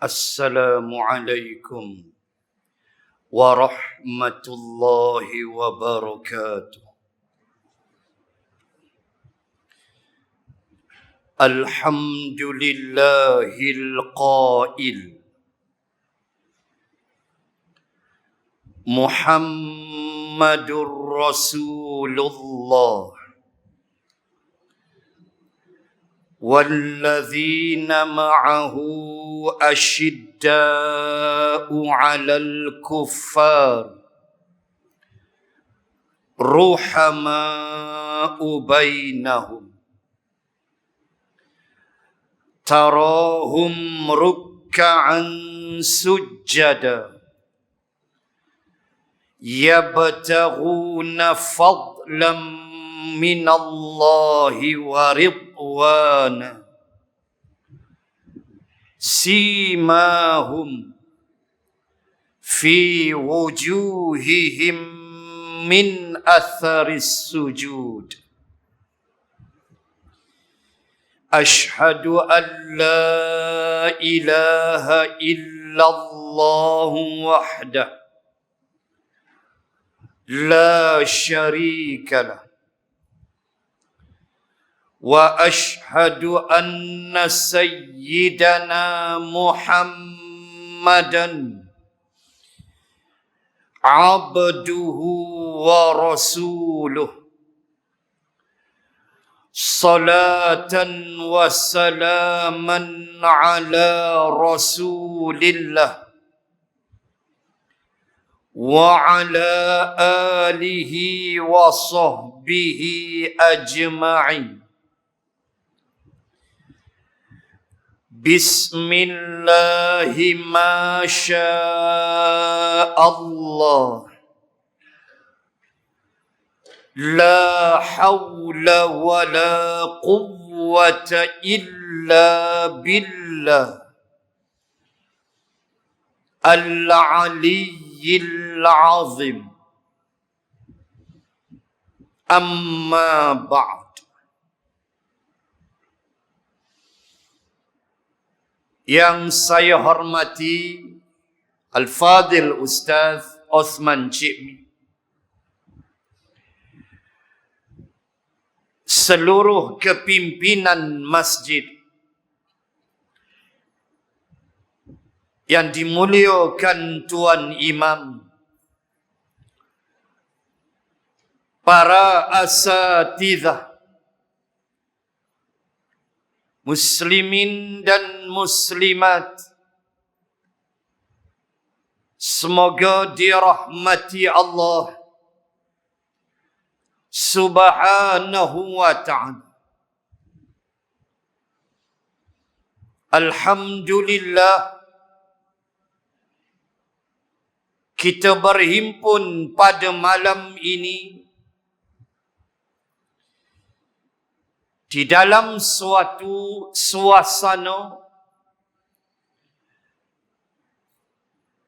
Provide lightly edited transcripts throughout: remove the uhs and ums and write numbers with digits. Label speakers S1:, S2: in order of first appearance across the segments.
S1: Assalamualaikum warahmatullahi wabarakatuh. Alhamdulillahil qail Muhammadur Rasulullah والذين معه أشداء على الكفار رحماء بينهم تراهم ركعا سجدا يبتغون فضلا من الله ورضوانا سيماهم في وجوههم من أثر السجود أشهد أن لا إله إلا الله وحده لا شريك له وأشهد أن سيدنا محمدا عبده ورسوله صلاة وسلاما على رسول الله وعلى آله وصحبه أجمعين بسم الله ما شاء الله لا حول ولا قوة إلا بالله العلي العظيم أما بعد. Yang saya hormati Al-Fadil Ustaz Osman Cikmi, seluruh kepimpinan masjid yang dimuliakan Tuan Imam, para asatidzah, muslimin dan muslimat, semoga dirahmati Allah Subhanahu wa ta'ala. Alhamdulillah, kita berhimpun pada malam ini di dalam suatu suasana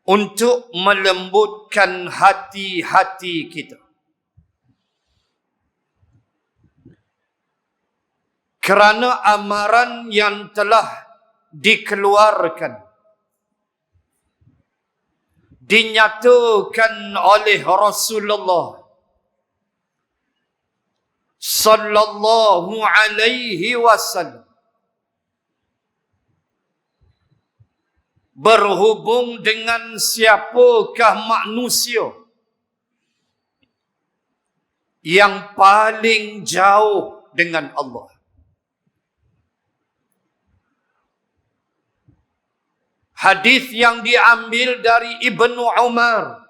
S1: untuk melembutkan hati-hati kita. Kerana amaran yang telah dikeluarkan, dinyatakan oleh Rasulullah sallallahu alaihi wasallam, berhubung dengan siapakah manusia yang paling jauh dengan Allah. Hadis yang diambil dari Ibnu Umar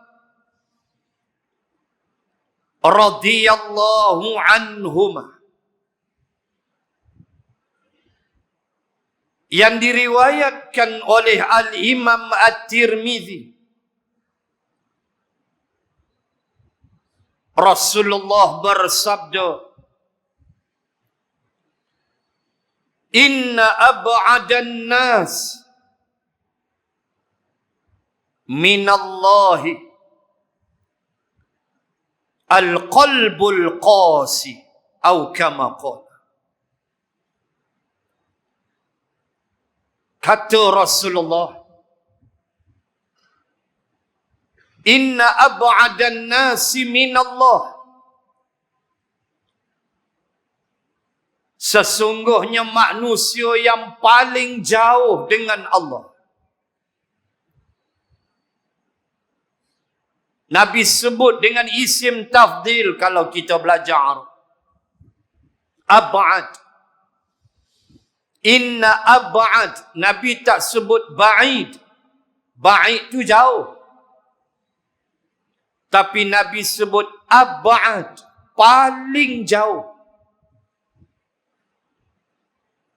S1: radhiyallahu anhuma, yang diriwayatkan oleh Al-Imam At-Tirmidzi. Rasulullah bersabda, "Inna ab'adan nas minallahi al-qalbul qasi," atau kama qala. Kata Rasulullah, Inna ab'adan nasi minallah. Sesungguhnya manusia yang paling jauh dengan Allah. Nabi sebut dengan isim tafdil kalau kita belajar Arab. Ab'ad. Inna ab'ad. Nabi tak sebut ba'id. Ba'id tu jauh. Tapi Nabi sebut ab'ad. Paling jauh.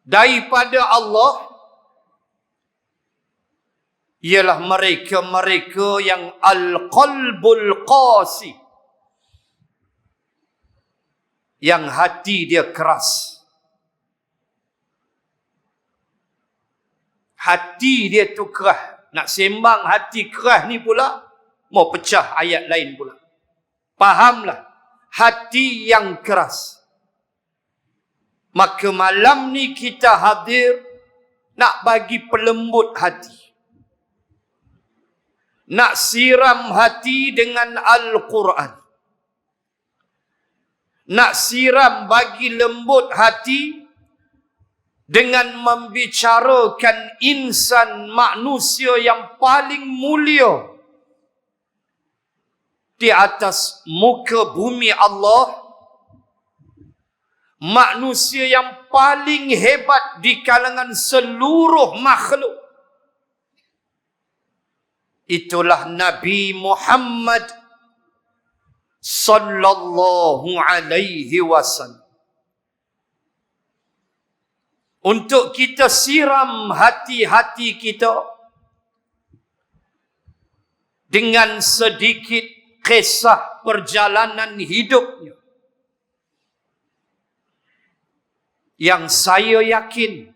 S1: Daripada Allah, ialah mereka-mereka yang al-qalbul qasi, yang hati dia keras. Hati dia tu keras. Nak sembang hati keras ni pula, mau pecah ayat lain pula. Fahamlah, hati yang keras. Maka malam ni kita hadir nak bagi pelembut hati. Nak siram hati dengan Al-Quran. Nak siram bagi lembut hati dengan membicarakan insan manusia yang paling mulia di atas muka bumi Allah. Manusia yang paling hebat di kalangan seluruh makhluk. Itulah Nabi Muhammad sallallahu alaihi wasallam. Untuk kita siram hati-hati kita dengan sedikit kisah perjalanan hidupnya, yang saya yakin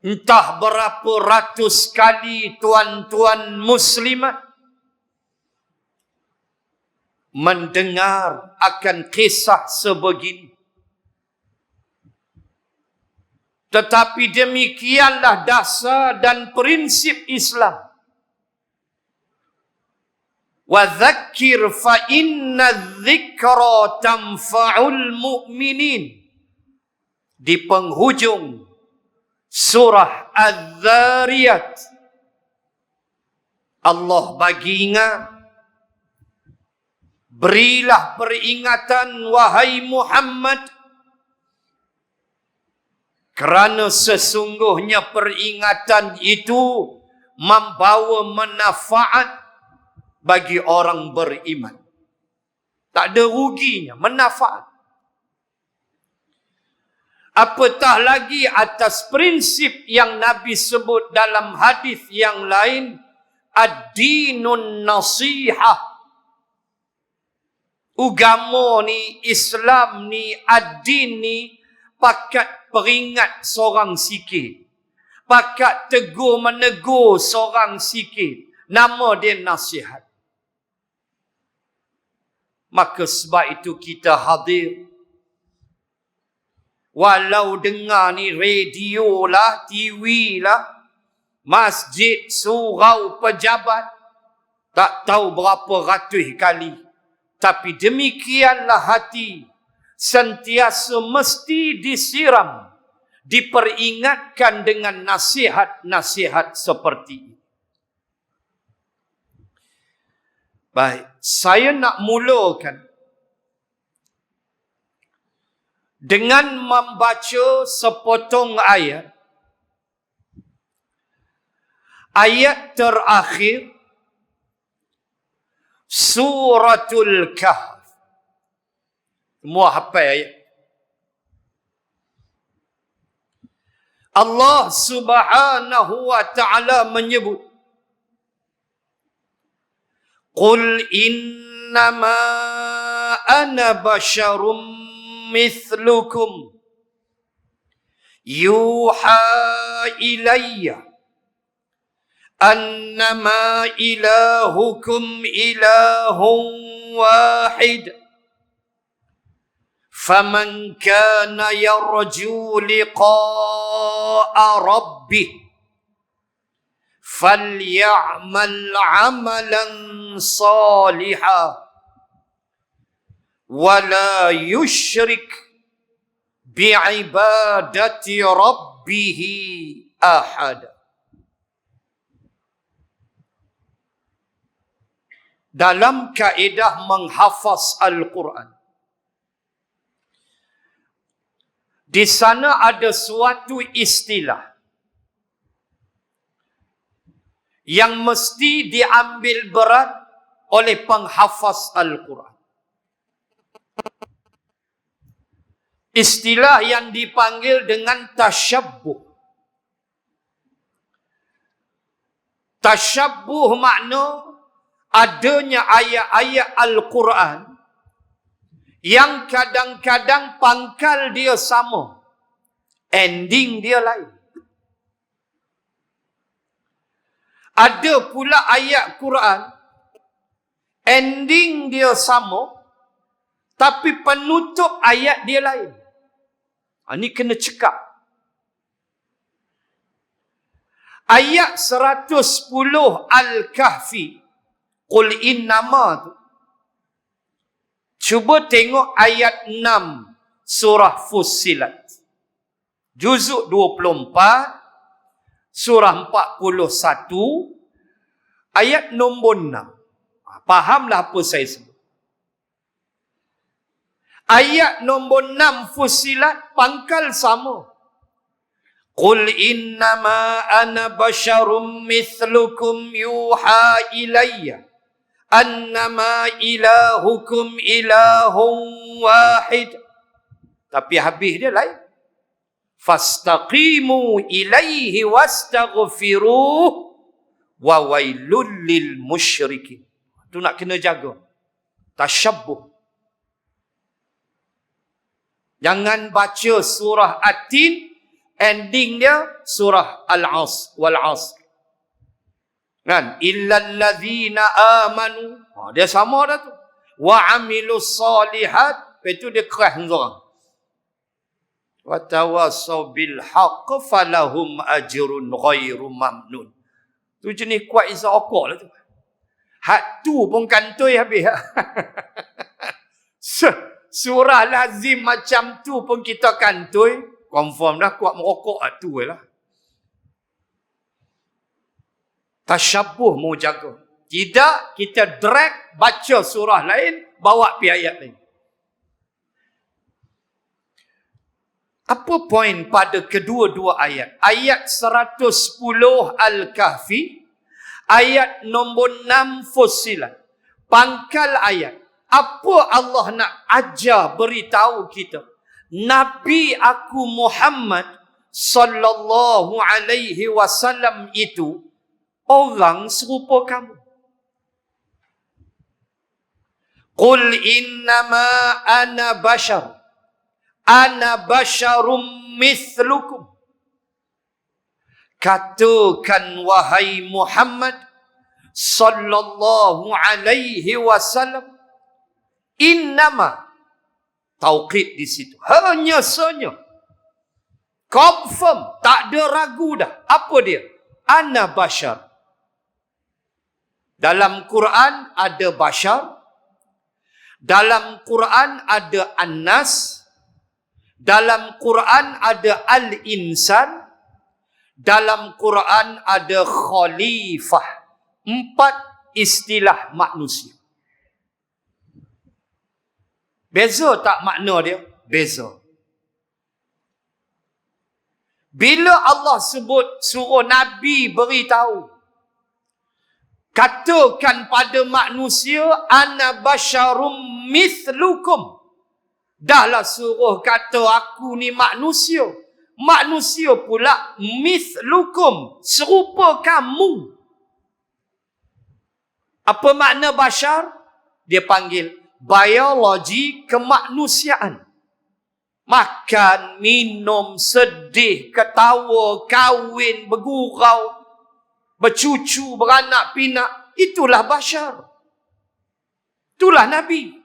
S1: entah berapa ratus kali tuan-tuan muslimat mendengar akan kisah sebegini. Tetapi demikianlah dasar dan prinsip Islam. وَذَكِّرْ فَإِنَّ الذِّكْرَ تَنْفَعُ الْمُؤْمِنِينَ. Di penghujung surah Az-Zariyat, Allah bagi ingat, berilah peringatan wahai Muhammad, kerana sesungguhnya peringatan itu membawa manfaat bagi orang beriman. Tak ada ruginya, manfaat. Apatah lagi atas prinsip yang Nabi sebut dalam hadis yang lain, ad-dinun nasihah. Agama ni, Islam ni, ad-din ni, pakat peringat seorang sikit. Pakat tegur menegur seorang sikit. Nama dia nasihat. Maka sebab itu kita hadir. Walau dengar ni radio lah, TV lah, masjid, surau, pejabat, tak tahu berapa ratus kali. Tapi demikianlah hati sentiasa mesti disiram, diperingatkan dengan nasihat-nasihat seperti ini. Baik, saya nak mulakan dengan membaca sepotong ayat. Ayat terakhir Suratul Kahf. Semua hafal ayat. Allah Subhanahu wa ta'ala menyebut, Qul innama ana basyarum mithlukum yuha ilayya annama ilahukum ilahun wahid faman kana yarju liqa'a rabbih فَلْيَعْمَلْ عَمَلًا صَالِحًا وَلَا يُشْرِكْ بِعِبَادَةِ رَبِّهِ أَحَدًا. Dalam kaedah menghafaz Al-Quran, di sana ada suatu istilah yang mesti diambil berat oleh penghafaz Al-Quran. Istilah yang dipanggil dengan tasyabbuh. Tasyabbuh makna adanya ayat-ayat Al-Quran yang kadang-kadang pangkal dia sama, ending dia lain. Ada pula ayat Quran, ending dia sama, tapi penutup ayat dia lain. Ini kena cekap. Ayat 110 Al-Kahfi, Qul innama tu, cuba tengok ayat 6 surah Fussilat. Juzuk 24, surah 41, ayat nombor 6. Fahamlah apa saya sebut. Ayat nombor 6 Fussilat pangkal sama. Qul innama ana basyarum mithlukum yuha ilayya annama ilahukum ilahun wahid. Tapi habis dia lain. Fastaqimu ilaihi wastaghfiruh wa wailul lil musyrikin. Itu nak kena jaga. Tasyabbuh. Jangan baca surah At-Tin, ending dia surah Al-Asr wal Asr. Kan? Illal ladzina amanu. Dia sama dah tu. Wa amilus solihat. Lepas tu dia keras seorang. Wa tawassaw bil haqq falahum ajrun ghairu mamnun. Tu jenis kuat Isa okok lah tu. Hak tu pun kantoi habis. Surah lazim macam tu pun kita kantoi. Confirm dah kuat merokok tu lah. Tasyabbuh mau jaga. Tidak kita drag baca surah lain, bawa pi ayat lain. Apa poin pada kedua-dua ayat? Ayat 110 Al-Kahfi, ayat nombor 6 Fussilat. Pangkal ayat. Apa Allah nak ajar beritahu kita? Nabi aku Muhammad sallallahu alaihi wasallam itu orang serupa kamu. Qul innama ana bashar. Ana basharum mithlukum. Katakan wahai Muhammad sallallahu alaihi wasallam, innama, tauqid di situ. Hanya saja. Confirm, tak ada ragu dah. Apa dia? Ana bashar. Dalam Quran ada bashar. Dalam Quran ada annas. Dalam Quran ada al-insan. Dalam Quran ada khalifah. 4 istilah manusia. Beza tak makna dia? Beza. Bila Allah sebut, suruh Nabi beritahu, katakan pada manusia, ana basyarum mithlukum. Dahlah suruh kata aku ni manusia. Manusia pula mithlukum, serupa kamu. Apa makna basyar? Dia panggil biologi kemanusiaan. Makan, minum, sedih, ketawa, kahwin, bergurau, bercucu, beranak pinak. Itulah basyar. Itulah Nabi.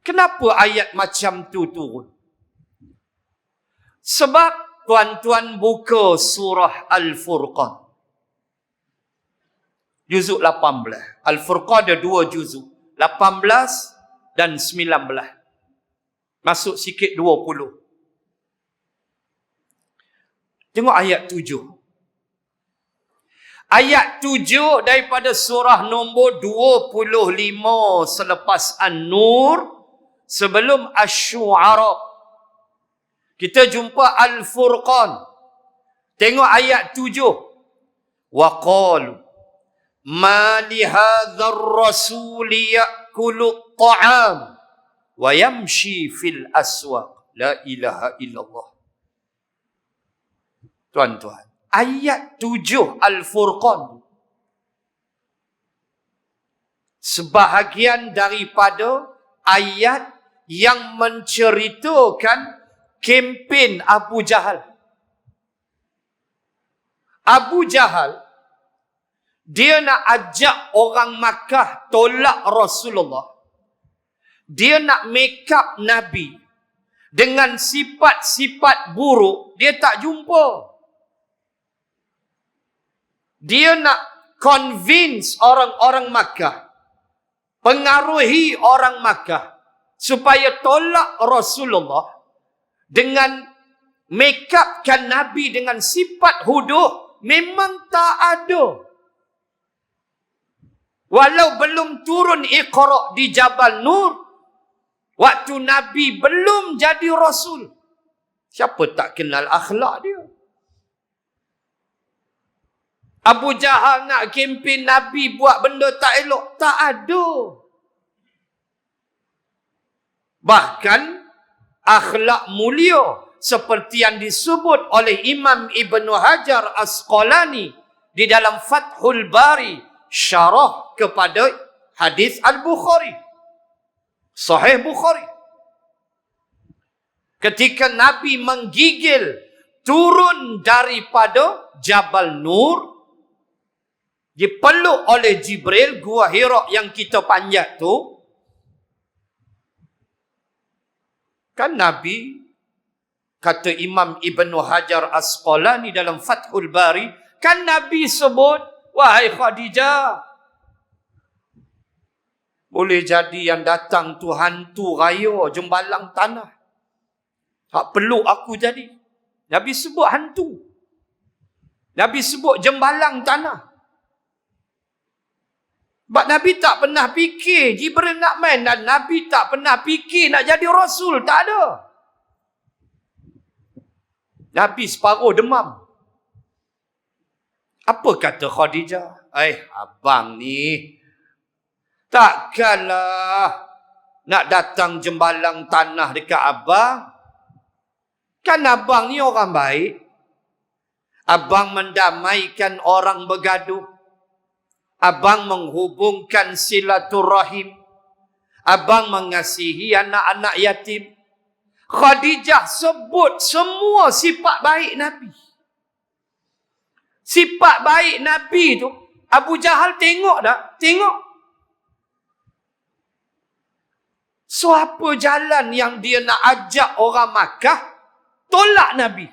S1: Kenapa ayat macam tu turun? Sebab tuan-tuan buka surah Al-Furqan. Juzuk 18. Al-Furqan ada 2 juzuk. 18 dan 19. Masuk sikit 20. Tengok ayat 7. Ayat 7 daripada surah nombor 25 selepas An-Nur, sebelum Asy-Syu'ara. Kita jumpa Al-Furqan. Tengok ayat 7. Wa qalu ma li hadzal rasul ya'kulu at-ta'am wa yamshi fil aswaq. La ilaha illallah. Tuan-tuan, ayat 7 Al-Furqan sebahagian daripada ayat yang menceritakan kempen Abu Jahal. Abu Jahal, dia nak ajak orang Makkah tolak Rasulullah. Dia nak make up Nabi dengan sifat-sifat buruk. Dia tak jumpa. Dia nak convince orang-orang Makkah, pengaruhi orang Makkah supaya tolak Rasulullah dengan make upkan Nabi dengan sifat huduh. Memang tak ada. Walau belum turun Iqra di Jabal Nur, waktu Nabi belum jadi Rasul. Siapa tak kenal akhlak dia? Abu Jahal nak kempen Nabi buat benda tak elok. Tak ada. Bahkan akhlak mulia seperti yang disebut oleh Imam Ibn Hajar Asqalani di dalam Fathul Bari, syarah kepada hadis Al-Bukhari, Sahih Bukhari. Ketika Nabi menggigil turun daripada Jabal Nur, dipeluk oleh Jibril, Gua Hira yang kita panjat tu, kan Nabi, kata Imam Ibn Hajar Asqalani dalam Fathul Bari, kan Nabi sebut, wahai Khadijah, boleh jadi yang datang tu hantu raya jembalang tanah. Tak peluk aku jadi. Nabi sebut hantu. Nabi sebut jembalang tanah. Sebab Nabi tak pernah fikir Jibril nak main, dan Nabi tak pernah fikir nak jadi Rasul. Tak ada. Nabi separuh demam. Apa kata Khadijah? Abang ni takkanlah nak datang jembalang tanah dekat abang. Kan abang ni orang baik. Abang mendamaikan orang bergaduh. Abang menghubungkan silaturahim. Abang mengasihi anak-anak yatim. Khadijah sebut semua sifat baik Nabi. Sifat baik Nabi tu, Abu Jahal tengok tak? Tengok. So apa jalan yang dia nak ajak orang Makkah tolak Nabi?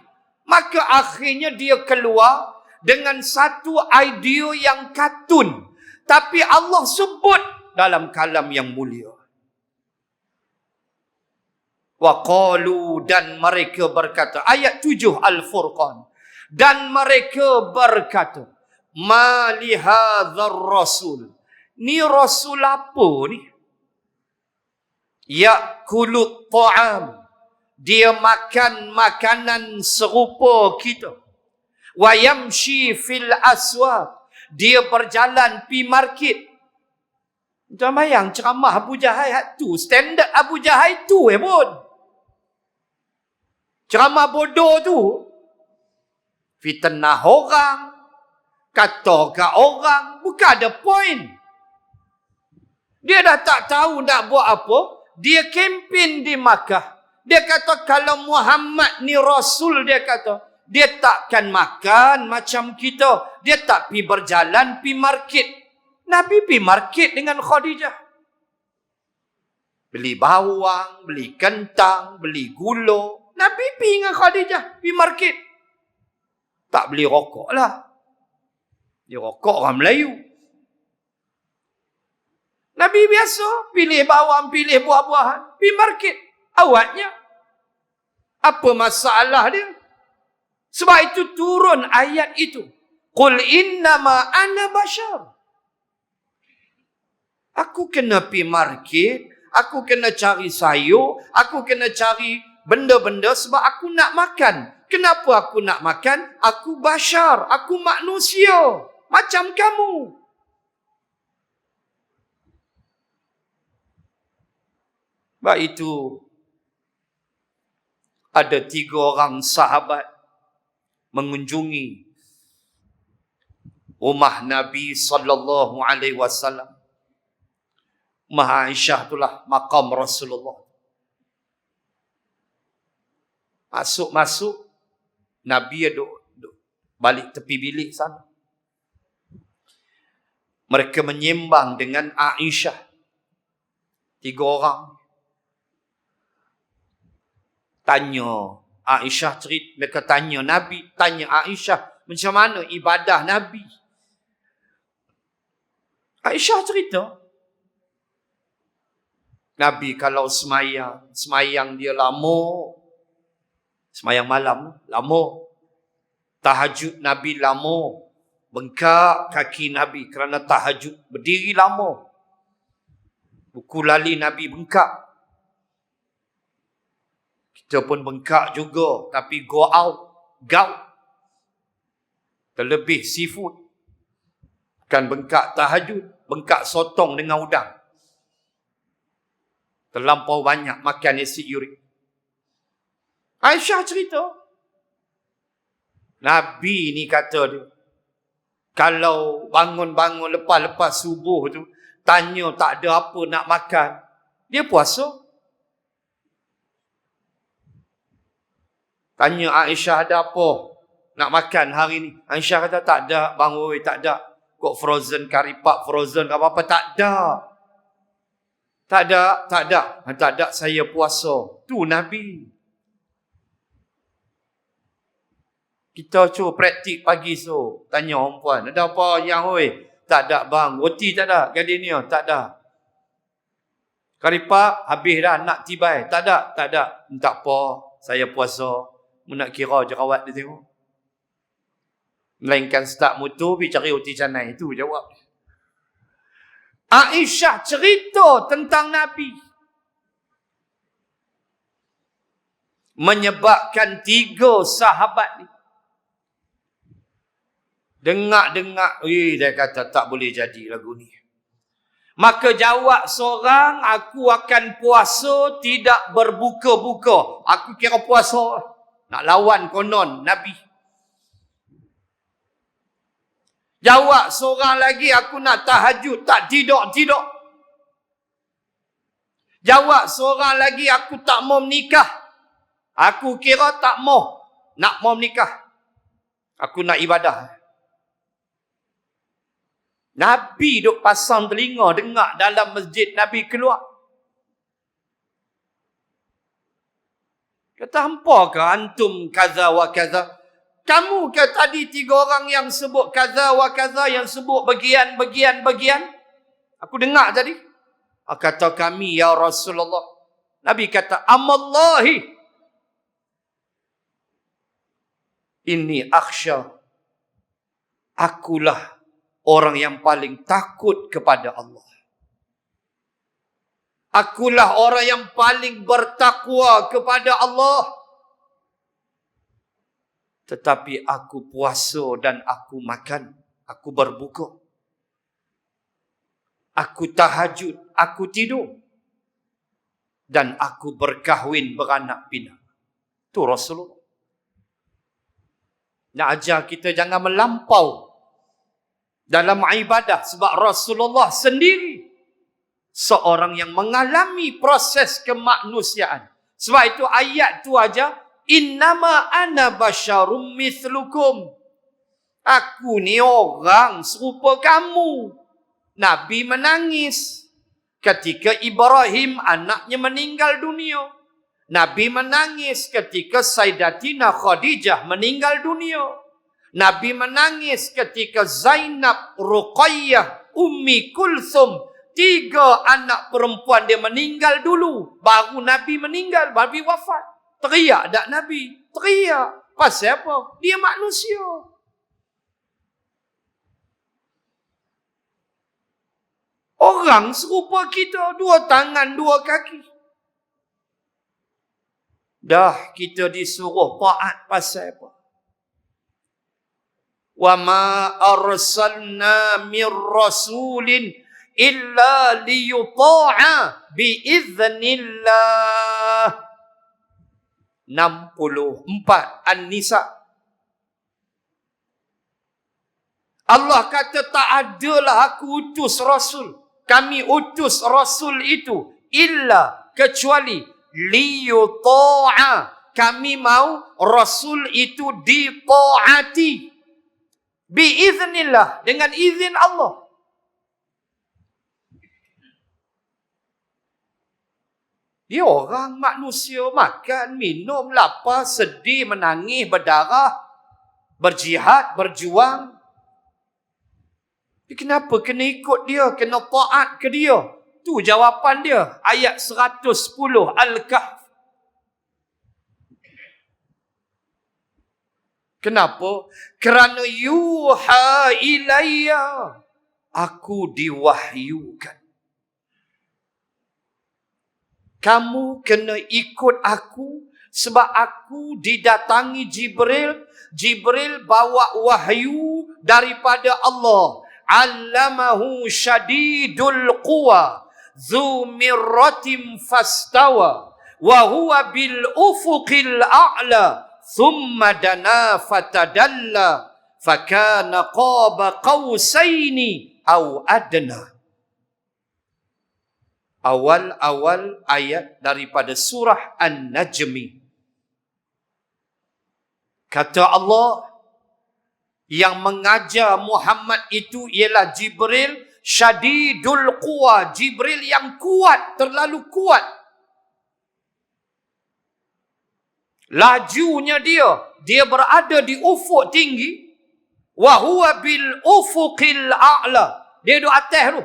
S1: Maka akhirnya dia keluar dengan satu idea yang katun, tapi Allah sebut dalam kalam yang mulia. Wa qalu, dan mereka berkata, ayat 7 Al-Furqan, dan mereka berkata, ma li hadzal rasul, ni rasul apa ni? Ya'kulu ta'am, dia makan makanan serupa kita. Wa yamshi fil aswaq, dia berjalan pi market. Tuan bayang ceramah Abu Jahal tu, standard Abu Jahal tu pun. Ceramah bodoh tu, fitnah orang, kata kat orang, bukan ada point. Dia dah tak tahu nak buat apa. Dia kempen di Makkah. Dia kata kalau Muhammad ni Rasul, dia kata, dia takkan makan macam kita. Dia tak pi berjalan, pi market. Nabi pi market dengan Khadijah. Beli bawang, beli kentang, beli gula. Nabi pergi dengan Khadijah, pergi market. Tak beli rokok lah. Dia rokok orang Melayu. Nabi biasa, pilih bawang, pilih buah-buahan, pergi market. Awaknya, apa masalah dia? Sebab itu turun ayat itu. Qul innama ana bashar. Aku kena pergi market, aku kena cari sayur, aku kena cari benda-benda sebab aku nak makan. Kenapa aku nak makan? Aku bashar, aku manusia. Macam kamu. Sebab itu, ada 3 orang sahabat mengunjungi rumah Nabi sallallahu alaihi wasallam. Rumah Aisyah itulah maqam Rasulullah. Masuk-masuk, Nabi duduk balik tepi bilik sana. Mereka menyembang dengan Aisyah. 3 orang. Tanya Aisyah cerita. Mereka tanya Nabi. Tanya Aisyah. Macam mana ibadah Nabi? Aisyah cerita. Nabi kalau semayang dia lama. Semayang malam, lama. Tahajud Nabi lama. Bengkak kaki Nabi kerana tahajud. Berdiri lama. Buku lali Nabi bengkak. Kita pun bengkak juga. Tapi go out. Terlebih seafood. Kan bengkak tahajud. Bengkak sotong dengan udang. Terlampau banyak makan asid urik. Aisyah cerita. Nabi ni kata dia. Kalau bangun-bangun lepas-lepas subuh tu. Tanya tak ada apa nak makan. Dia puasa. Tanya Aisyah ada apa nak makan hari ni. Aisyah kata tak ada. Bang Oi tak ada. Kok frozen kari pak frozen apa-apa. Tak ada. Tak ada saya puasa. Tu Nabi. Kita cuba praktik pagi so. Tanya orang puan. Ada apa yang oi? Tak ada bang. Roti tak ada. Gardenia tak ada. Karipak habis dah nak tibai. Tak ada. Tak apa. Saya puasa. Nak kira jerawat dia tengok. Melainkan start motor pergi cari roti canai. Itu jawab. Aisyah cerita tentang Nabi. Menyebabkan 3 sahabat ni. Dengar-dengar. Dia kata tak boleh jadi lagu ni. Maka jawab seorang. Aku akan puasa tidak berbuka-buka. Aku kira puasa. Nak lawan konon Nabi. Jawab seorang lagi. Aku nak tahajud. Tak tidur. Jawab seorang lagi. Aku tak mau menikah. Aku kira tak mau. Nak mau menikah. Aku nak ibadah. Nabi duk pasang telinga dengar dalam masjid Nabi keluar. Kata hampakah antum kaza wa kaza? Kamu ke tadi 3 orang yang sebut kaza wa kaza, yang sebut bagian. Aku dengar tadi. Kata kami ya Rasulullah. Nabi kata amallahi. Inni akhsha. Akulah orang yang paling takut kepada Allah. Akulah orang yang paling bertakwa kepada Allah. Tetapi aku puasa dan aku makan. Aku berbuka. Aku tahajud. Aku tidur. Dan aku berkahwin beranak pinak. Itu Rasulullah. Nak ajar kita jangan melampau dalam ibadah. Sebab Rasulullah sendiri seorang yang mengalami proses kemanusiaan. Sebab itu ayat tu aja. Innama ana basyarum mithlukum. Aku ni orang serupa kamu. Nabi menangis ketika Ibrahim anaknya meninggal dunia. Nabi menangis ketika Sayyidatina Khadijah meninggal dunia. Nabi menangis ketika Zainab, Ruqayyah, Ummi Kulthum, 3 anak perempuan dia meninggal dulu. Baru Nabi meninggal, Nabi wafat. Teriak tak Nabi? Teriak. Pasal apa? Dia manusia. Orang serupa kita, 2 tangan, 2 kaki. Dah kita disuruh taat pasal apa? Wa ma arsalna mir rasulin illa liyuta'a biiznillah. 64 An-Nisa. Allah kata tak adalah aku utus Rasul. Kami utus Rasul itu illa kecuali liyuta'a. Kami mau Rasul itu ditaati. Biiznillah. Dengan izin Allah. Dia orang manusia makan, minum, lapar, sedih, menangis, berdarah, berjihad, berjuang. Kenapa kena ikut dia? Kena taat ke dia? Tu jawapan dia. Ayat 110 Al-Kahf. Kenapa? Kerana yuha ilayya. Aku diwahyukan. Kamu kena ikut aku sebab aku didatangi Jibril. Jibril bawa wahyu daripada Allah. Allamahu syadidul quwa dzu mirratin fastawa wa huwa bil ufuqil a'la thumma dana fatadalla fakana qaba qausaini aw adna. Awal-awal ayat daripada surah An-Najmi. Kata Allah, yang mengajar Muhammad itu ialah Jibril syadidul quwa. Jibril yang kuat, terlalu kuat. Lajunya dia berada di ufuk tinggi. Wa huwa bil ufuqil a'la. Dia di atas tu.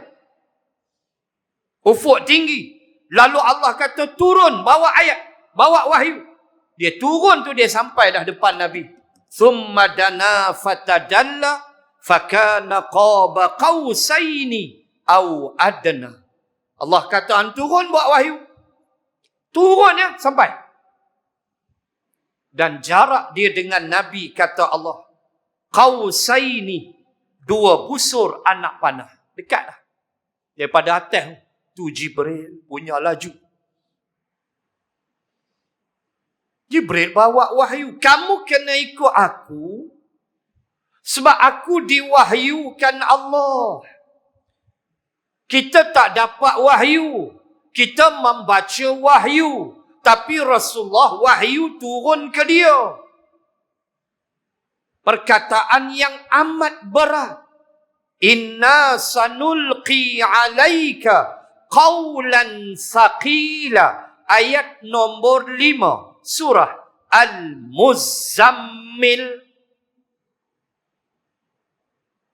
S1: Ufuk tinggi. Lalu Allah kata turun, bawa ayat, bawa wahyu. Dia turun tu dia sampai dah depan Nabi. Thumma dana fatadalla fakana qaba qausaini aw adna. Allah kata turun bawa wahyu. Turun ya sampai. Dan jarak dia dengan Nabi kata Allah qausaini, 2 busur anak panah. Dekat dah. Daripada atas tu Jibril punya laju. Jibril bawa wahyu. Kamu kena ikut aku sebab aku diwahyukan Allah. Kita tak dapat wahyu. Kita membaca wahyu. Tapi Rasulullah wahyu turun ke dia. Perkataan yang amat berat. Inna sanulqi alaika qawlan thaqila. Ayat nombor 5. Surah Al-Muzammil.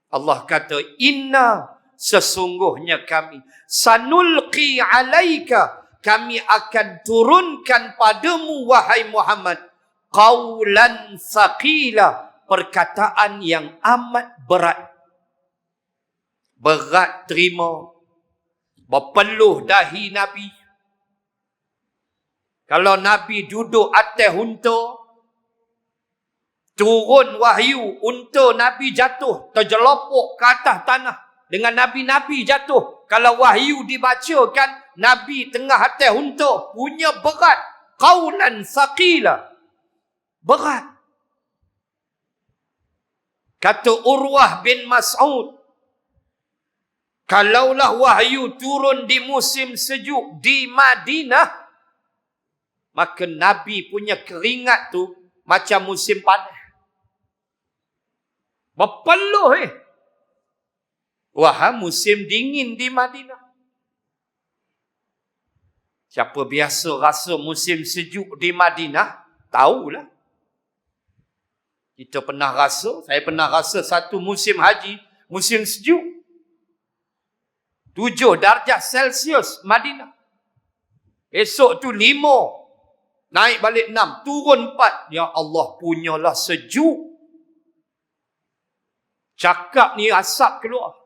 S1: Allah kata, inna, sesungguhnya kami, sanulqi alaika, kami akan turunkan padamu wahai Muhammad, qawlan thaqila, perkataan yang amat berat. Berat terima, berpeluh dahi Nabi. Kalau Nabi duduk atas unta, turun wahyu, unta Nabi jatuh, terjelopok ke atas tanah. Dengan Nabi-Nabi jatuh. Kalau wahyu dibacakan, Nabi tengah atas unta, punya berat. Qawlan thaqila. Berat. Kata Urwah bin Mas'ud, kalaulah wahyu turun di musim sejuk di Madinah, maka Nabi punya keringat tu macam musim panas. Berpeluh Wah, musim dingin di Madinah. Siapa biasa rasa musim sejuk di Madinah, tahulah. Kita pernah rasa, saya pernah rasa satu musim haji, musim sejuk. 7 darjah Celsius Madinah. Esok tu 5. Naik balik 6. Turun 4. Ya Allah, punyalah sejuk. Cakap ni asap keluar.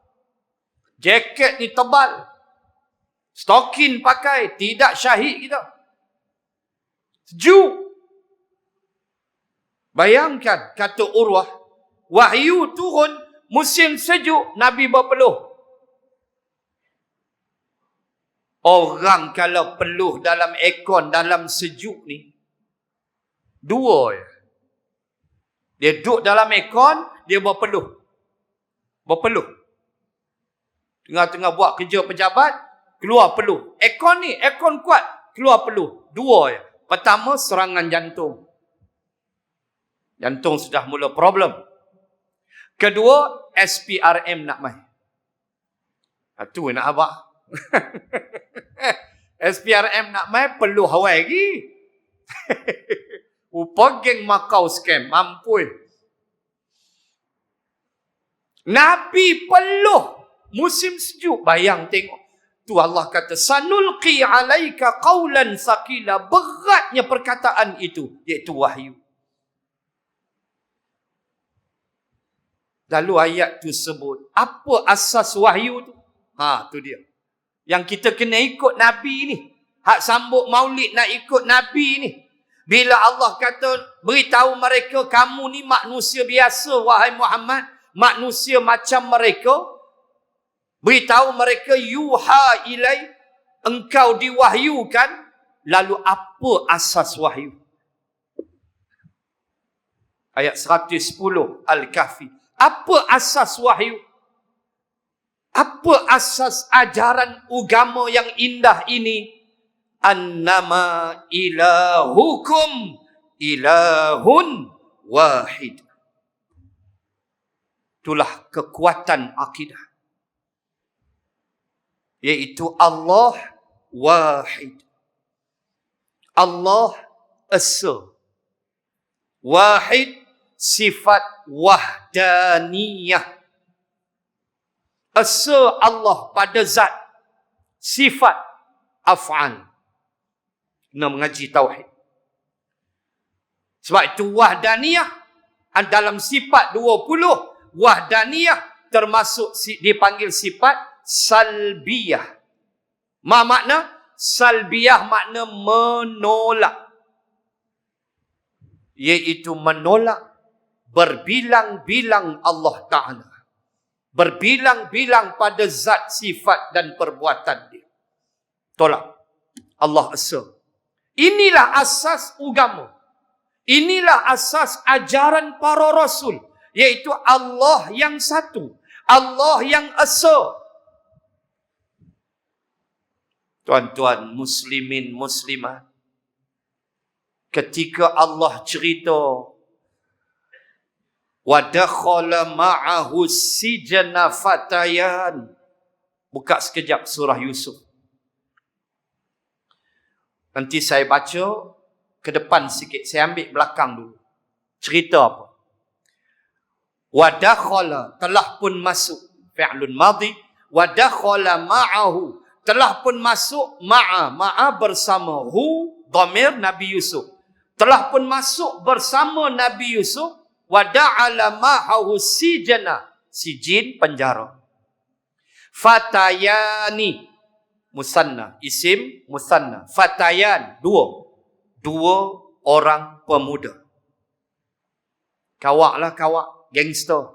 S1: Jaket ni tebal. Stokin pakai. Tidak syahid kita. Sejuk. Bayangkan, kata Urwah, wahyu turun, musim sejuk, Nabi berpeluh. Orang kalau peluh dalam aircon, dalam sejuk ni, 2 je. Dia duduk dalam aircon, dia berpeluh. Berpeluh. Tengah-tengah buat kerja pejabat, keluar peluh. Aircon ni, aircon kuat, keluar peluh. 2 je. Pertama, serangan jantung. Jantung sudah mula problem. Kedua, SPRM nak main. Itu nak abang. SPRM nak main, peluh Hawaii lagi. Rupa geng Macau scam. Mampus. Nabi peluh musim sejuk. Bayang tengok. Tu Allah kata, sanulqi alaika qawlan saqila. Beratnya perkataan itu, iaitu wahyu. Lalu ayat tu sebut, apa asas wahyu tu? Tu dia. Yang kita kena ikut Nabi ni. Hak sambut maulid nak ikut Nabi ni. Bila Allah kata, beritahu mereka, kamu ni manusia biasa, wahai Muhammad. Manusia macam mereka. Beritahu mereka, yuha ilai. Engkau diwahyukan. Lalu apa asas wahyu? Ayat 110 Al-Kahfi. Apa asas wahyu? Apa asas ajaran agama yang indah ini? Annama ilahukum ilahun wahid. Itulah kekuatan akidah. Iaitu Allah wahid. Allah esa. Wahid sifat wahdaniyah. Esa Allah pada zat, sifat, af'al. Kena mengaji tauhid. Sebab itu wahdaniyah dalam sifat 20, wahdaniyah termasuk dipanggil sifat salbiyah. Makna? Salbiyah makna menolak. Iaitu menolak berbilang-bilang Allah Ta'ala. Berbilang-bilang pada zat, sifat dan perbuatan dia. Tolak. Allah esa. Inilah asas agama. Inilah asas ajaran para rasul. Iaitu Allah yang satu. Allah yang esa. Tuan-tuan muslimin muslimat. Ketika Allah cerita wa dakhala ma'ahu sijna fatayan. Buka sekejap surah Yusuf. Nanti saya baca ke depan sikit. Saya ambil belakang dulu. Cerita apa? Wa dakhala, telah pun masuk. Fi'lun madhi. Wa dakhala ma'ahu, telah pun masuk. Ma'a bersama. Hu, dhamir Nabi Yusuf. Telah pun masuk bersama Nabi Yusuf. Wada'ala ma'ahu sijana. Sijin, penjara. Fatayani. Musanna. Isim, musanna. Fatayan. 2 orang pemuda. Kawak lah kawak. Gangster.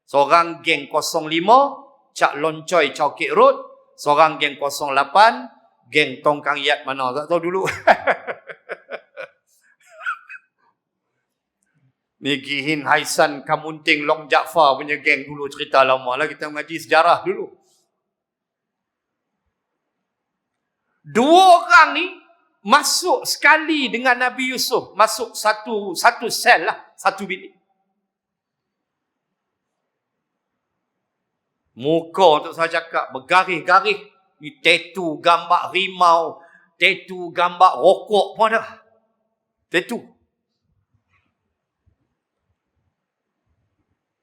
S1: Seorang geng 05. Cak Loncoy Chowkit Road. Seorang geng 08. Geng Tongkang Yat mana. Tak tahu dulu. Ni Gihin Haisan Kamunting Long Jaafar punya geng dulu, cerita lama lah, kita mengaji sejarah dulu. 2 orang ni masuk sekali dengan Nabi Yusuf, masuk satu sel lah, satu bilik. Muka untuk saya cakap bergaris-garis, ni tattoo gambar rimau, Tattoo gambar rokok pun ada. Tattoo.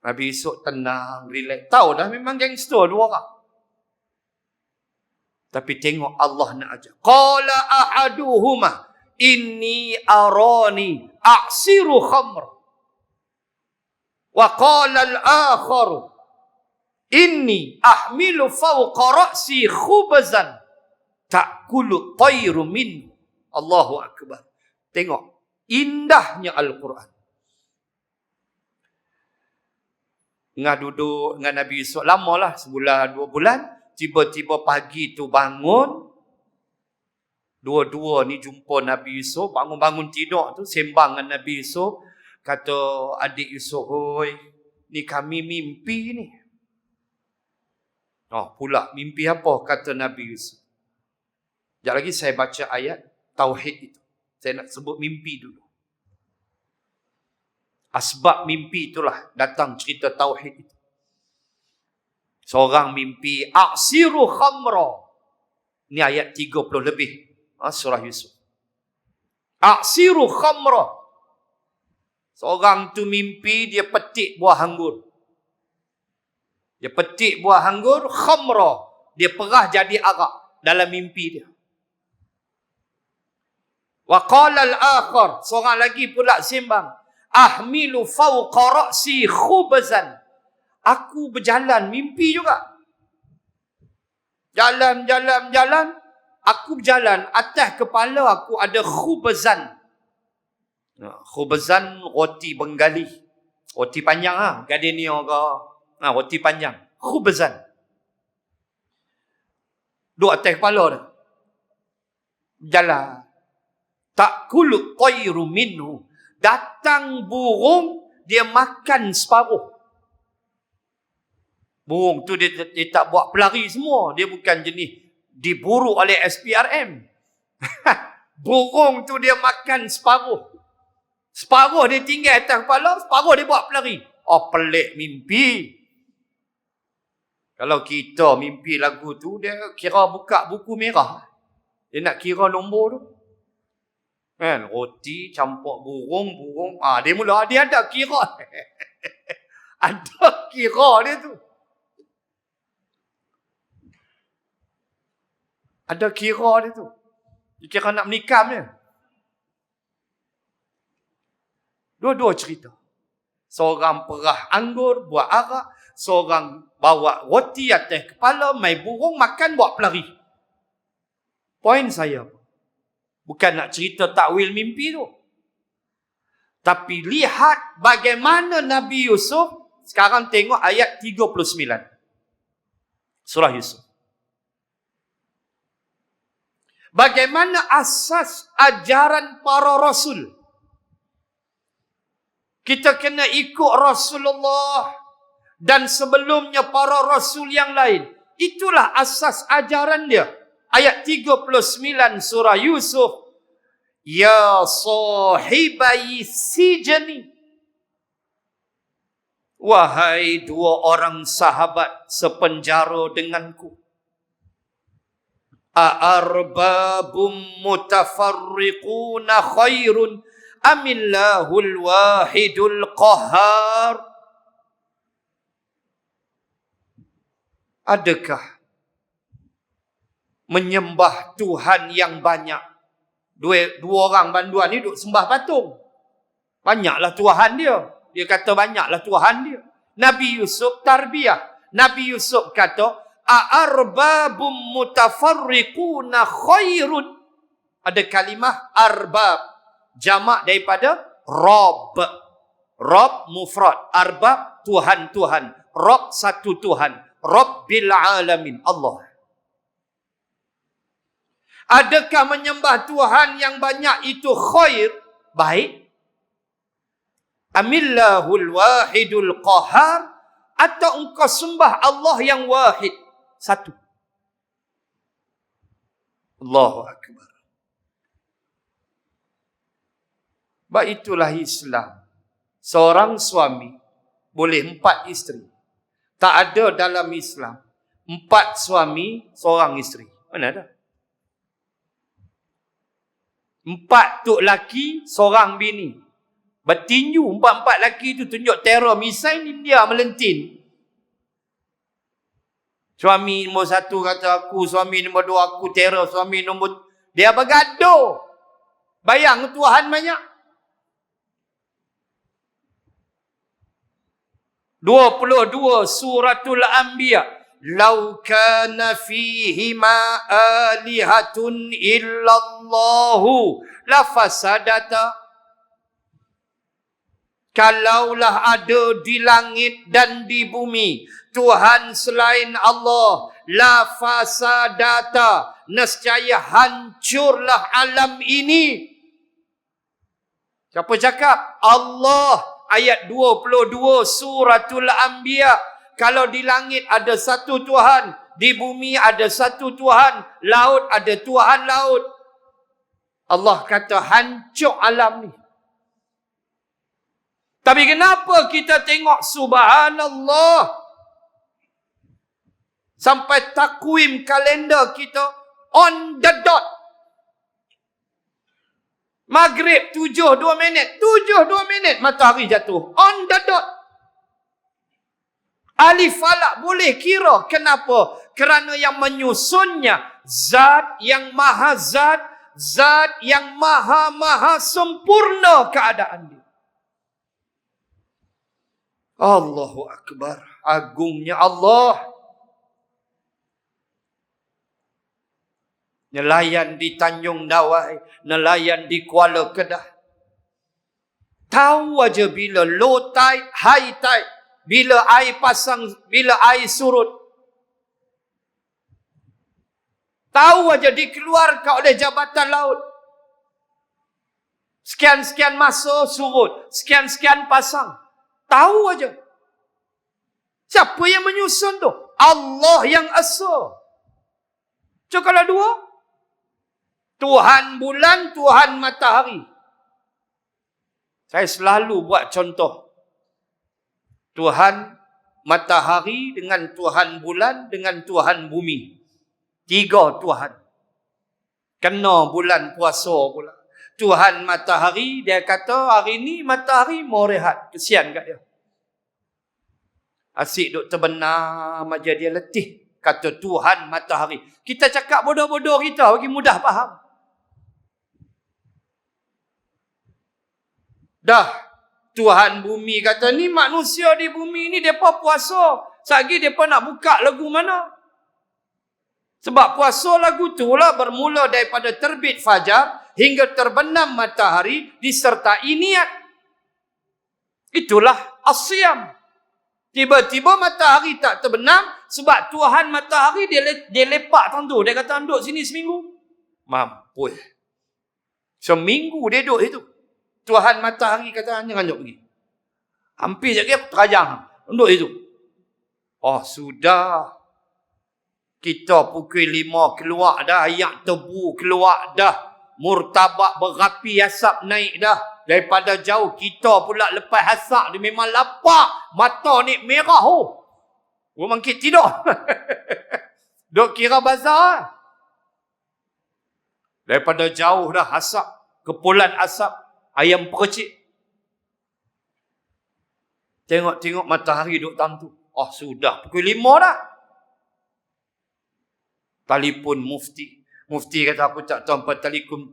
S1: Nabi Yusuf tenang, relax. Tahu dah memang gangster dua orang. Tapi tengok Allah nak ajar. Qala ahaduhuma inni arani a'siru khamr. Wa qala al-akhar inni ahmilu fawqa ra'si khubzan ta'kulu tayru min. Allahu akbar. Tengok indahnya Al-Quran. Ngah duduk dengan Nabi Yusuf lamalah, sebulan, 2 bulan. Tiba-tiba pagi tu bangun. Dua-dua ni jumpa Nabi Yusuf. Bangun-bangun tidur tu sembang dengan Nabi Yusuf. Kata adik Yusuf, hoi, ni kami mimpi ni. Oh pula, mimpi apa? Kata Nabi Yusuf. Sekejap lagi saya baca ayat Tauhid itu. Saya nak sebut mimpi dulu. Asbab mimpi itulah datang cerita Tauhid itu. Seorang mimpi, a'siru khamra. Ini ayat 30 lebih. Surah Yusuf. A'siru khamra. Seorang tu mimpi dia petik buah anggur. Dia petik buah anggur, khamra. Dia perah jadi arak dalam mimpi dia. Wa qala al-akhar. Seorang lagi pula sembang. Ahmilu fawqa ra'si khubzan. Aku berjalan, mimpi juga. Jalan. Aku berjalan, atas kepala aku ada khubzan. Khubzan roti Bengali. Roti panjang Gardenia ke. Roti panjang. Khubzan. Duduk atas kepala dah. Jalan. Ta'kulu tayru minhu. Datang burung, dia makan separuh. Burung tu dia tak buat pelari semua. Dia bukan jenis diburu oleh SPRM. Burung tu dia makan separuh. Separuh dia tinggal atas kepala, separuh dia buat pelari. Oh, pelik mimpi. Kalau kita mimpi lagu tu, dia kira buka buku merah. Dia nak kira nombor tu. Kan, roti campur burung. Dia mula, dia ada kira. Ada kira dia tu. Ada kira dia tu. Dia kira nak menikam dia. Dua-dua cerita. Seorang perah anggur, buat arak. Seorang bawa roti atas kepala, mai burung, makan, buat pelari. Poin saya, bukan nak cerita takwil mimpi tu. Tapi lihat bagaimana Nabi Yusuf. Sekarang tengok ayat 39. Surah Yusuf. Bagaimana asas ajaran para Rasul. Kita kena ikut Rasulullah. Dan sebelumnya para Rasul yang lain. Itulah asas ajaran dia. Ayat 39 surah Yusuf. Ya sahibai sijni. Wahai dua orang sahabat sepenjara denganku. A'arbabum mutafarriquna khairun amillahul wahidul qahar. Adakah menyembah Tuhan yang banyak? Dua orang banduan ni duk sembah patung. Banyaklah Tuhan dia. Dia kata banyaklah Tuhan dia. Nabi Yusuf tarbiyah. Nabi Yusuf kata, A'arbabum mutafarriquna khairun. Ada kalimah arbab. Jamak daripada Rabb. Rabb mufrad. Arbab, Tuhan-Tuhan. Rabb satu Tuhan. Rabbil alamin. Allah. Adakah menyembah Tuhan yang banyak itu khair? Baik. Amillahul wahidul qahar. Atau engkau sembah Allah yang wahid. Satu. Allahu Akbar. Baik, itulah Islam. Seorang suami boleh 4 isteri. Tak ada dalam Islam 4 suami, seorang isteri. Mana ada? 4 tok laki, seorang bini. Bertinju 4 laki tu tunjuk teror misai ni dia melentin. Suami nombor 1 kata aku, suami nombor 2 aku teror, suami nombor dia bergaduh. Bayang Tuhan banyak. 22 Suratul Anbiya. Lau kana fihima alihatun illallahu lafasadata. Kalaulah ada di langit dan di bumi Tuhan selain Allah, lafasadata, nescaya hancurlah alam ini. Siapa cakap? Allah. Ayat 22 Suratul Anbiya. Kalau di langit ada satu Tuhan, di bumi ada satu Tuhan, laut ada Tuhan laut. Allah kata hancur alam ni. Tapi kenapa kita tengok subhanallah sampai takwim kalender kita on the dot. Maghrib 7:02 matahari jatuh on the dot. Alif falak boleh kira. Kenapa? Kerana yang menyusunnya zat yang maha zat, zat yang maha sempurna keadaan dia. Allahu Akbar. Agungnya Allah. Nelayan di Tanjung Dawai, nelayan di Kuala Kedah. Tahu aja bila low tide, high tide, bila air pasang, bila air surut. Tahu aja dikeluarkan oleh Jabatan Laut. Sekian-sekian masa surut, sekian-sekian pasang. Tahu aja. Siapa yang menyusun tu? Allah yang asa. So kalau dua, Tuhan bulan, Tuhan matahari. Saya selalu buat contoh. Tuhan matahari dengan Tuhan bulan dengan Tuhan bumi. 3 Tuhan. Kena bulan puasa pula. Tuhan matahari, dia kata hari ni matahari mau rehat. Kesian kat dia. Asyik duk terbenam aja dia letih. Kata Tuhan matahari. Kita cakap bodoh-bodoh kita bagi mudah faham. Dah. Tuhan bumi kata ni manusia di bumi ni depa puasa. Sagi depa nak buka lagu mana? Sebab puasa lagu tu lah bermula daripada terbit fajar hingga terbenam matahari disertai niat. Itulah asyam. Tiba-tiba matahari tak terbenam sebab Tuhan matahari dia lepak tentu. Dia kata duduk sini seminggu. Mampus. Seminggu dia duduk itu. Tuhan matahari kata jangan duduk pergi. Hampir je dia terajang. Duduk itu. Oh sudah. Kita pukul 5 keluar dah. Ayak tebu keluar dah. Murtabak berapi asap naik dah. Daripada jauh kita pula lepas asap dia memang lapar. Mata ni merah. Rumah kita tidur. Duk kira bazar. Daripada jauh dah asap. Kepulan asap. Ayam percik. Tengok-tengok matahari duduk dalam tu. Oh sudah. Pukul 5 dah. Telefon mufti. Mufti kata aku tak tahu apa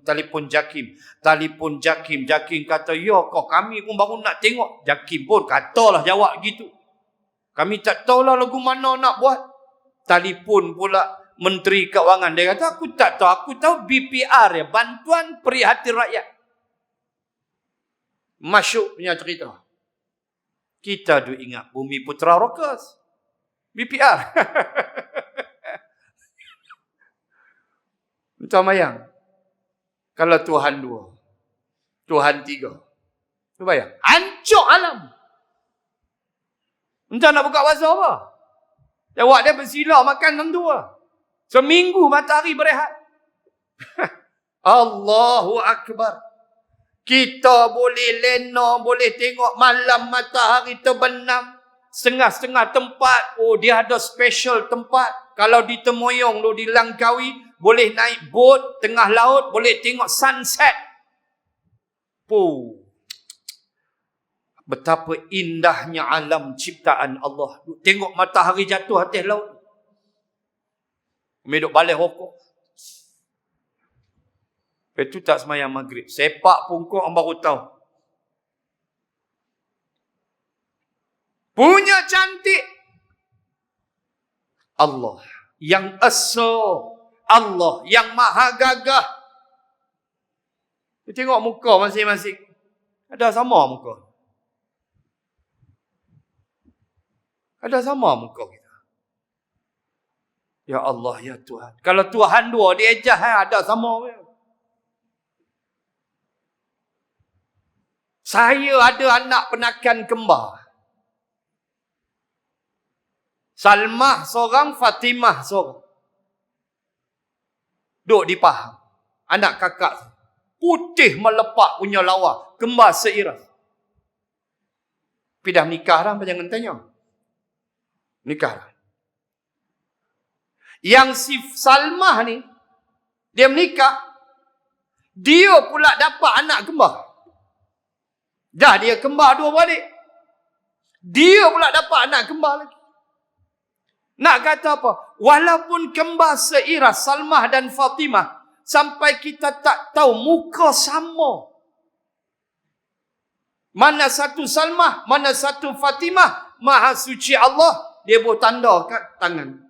S1: telefon Jakim. Telefon Jakim. Jakim kata ya kau kami pun baru nak tengok. Jakim pun katalah jawab gitu. Kami tak tahulah lagu mana nak buat. Telefon pula Menteri Keuangan. Dia kata aku tak tahu. Aku tahu BPR ya. Bantuan Prihatin Rakyat. Masyuk punya cerita. Kita duk ingat Bumi Putra Rockers. BPR. Entah bayang. Kalau Tuhan 2. Tuhan 3. Tu bayang. Hancur alam. Entah nak buka puasa apa. Jawab dia bersila makan tentu lah. Seminggu matahari berehat. Allahu Akbar. Kita boleh lena, boleh tengok malam matahari terbenam. Setengah-setengah tempat, oh dia ada special tempat. Kalau di Temoyong, di Langkawi, boleh naik bot tengah laut, boleh tengok sunset. Betapa indahnya alam ciptaan Allah. Tengok matahari jatuh atas laut. Kami duduk balik rokok. Lepas tu tak semayang maghrib. Sepak pungkuk orang baru tahu. Punya cantik Allah yang esa, Allah yang maha gagah. Tengok muka masing-masing. Ada sama muka. Ada sama muka kita. Ya Allah, ya Tuhan. Kalau Tuhan dua, dia ejah, ada sama. Saya ada anak penakan kembar. Salmah seorang, Fatimah seorang. Duk di Pahang. Anak kakak. Putih melepak punya lawa. Kembar seiras. Tapi dah nikah dah, jangan tanya. Nikah dah. Yang si Salmah ni, dia menikah. Dia pula dapat anak kembar. Dah dia kembar dua balik. Dia pula dapat anak kembar lagi. Nak kata apa? Walaupun kembar seiras Salmah dan Fatimah, sampai kita tak tahu muka sama. Mana satu Salmah, mana satu Fatimah. Maha suci Allah. Dia buat tanda kat tangan.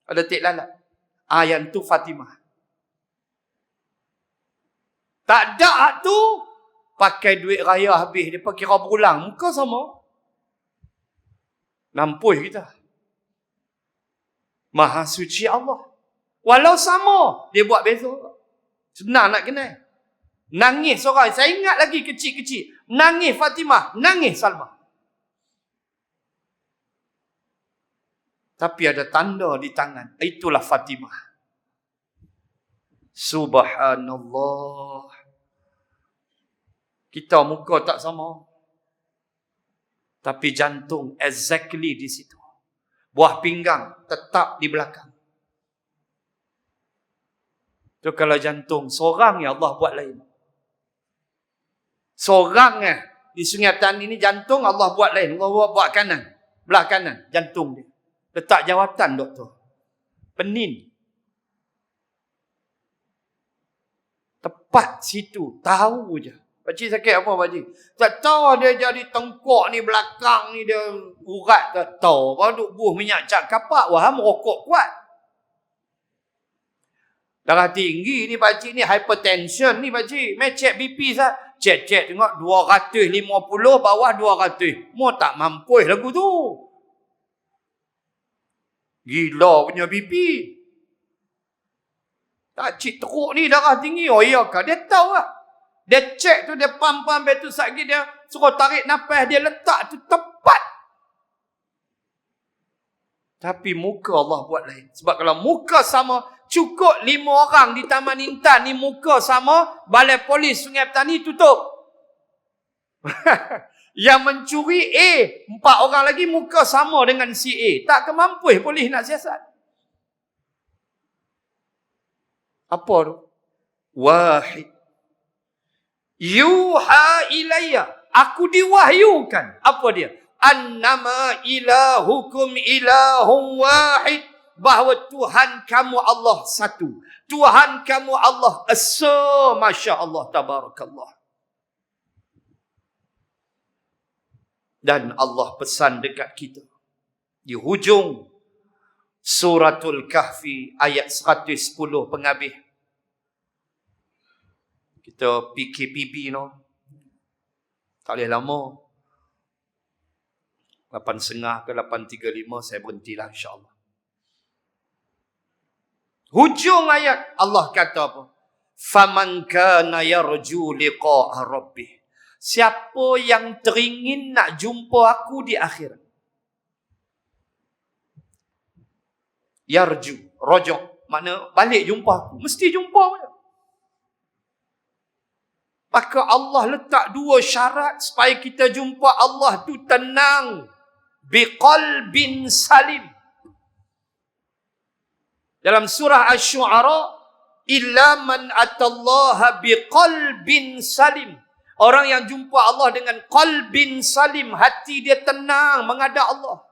S1: Ada tik lalat. Yang tu Fatimah. Tak ada tu. Pakai duit raya habis. Dia kira berulang. Muka sama. Nampuh kita. Maha suci Allah. Walau sama. Dia buat beza. Senang nak kenal. Nangis seorang. Saya ingat lagi kecil-kecil. Nangis Fatimah. Nangis Salmah. Tapi ada tanda di tangan. Itulah Fatimah. Subhanallah. Kita muka tak sama. Tapi jantung exactly di situ. Buah pinggang tetap di belakang. Tu kalau jantung seorang ya Allah buat lain. Seorang di Sungai Petani ni jantung Allah buat lain. Allah buat kanan. Belah kanan jantung dia. Letak jawatan doktor. Penin. Tepat situ. Tahu je. Pakcik sakit apa pakcik? Tak tahu dia jadi tengkok ni belakang ni dia urat tak tahu. Baru duk buh minyak cap kapak. Wah merokok kuat. Darah tinggi ni pakcik ni. Hypertension ni pakcik. Mai cek BP sah. Cek tengok 250 bawah 200. Mau tak mampu lagu tu. Gila punya BP. Tak cik teruk ni darah tinggi. Oh iya kah? Dia tahu lah. Dia cek tu, dia pam-pam betul sakit dia. Suruh tarik nafas, dia letak tu tepat. Tapi muka Allah buat lain. Sebab kalau muka sama, cukup 5 orang di Taman Intan ni muka sama, Balai Polis Sungai Petani tutup. Yang mencuri A, 4 orang lagi muka sama dengan si A. Tak kemampu polis nak siasat. Apa tu? Wahid. Yuha ilayya. Aku diwahyukan. Apa dia? Annama ilahukum ilahun wahid. Bahawa Tuhan kamu Allah satu. Tuhan kamu Allah esa. Masya Allah. Tabarakallah. Dan Allah pesan dekat kita. Di hujung Suratul Kahfi ayat 110 penghabis. Kita PKPB no. Tak boleh lama. 8.30 ke 8.35 saya berhentilah insya-Allah. Hujung ayat Allah kata apa? Faman kana yarju liqa'a rabbih. Siapa yang teringin nak jumpa aku di akhirat. Yarju, rojok. Makna balik jumpa aku. Mesti jumpa dia. Maka Allah letak 2 syarat supaya kita jumpa Allah tu tenang. Biqalbin salim. Dalam surah Asy-Syu'ara illa man atallaha biqalbin salim. Orang yang jumpa Allah dengan qalbin salim, hati dia tenang menghadap Allah.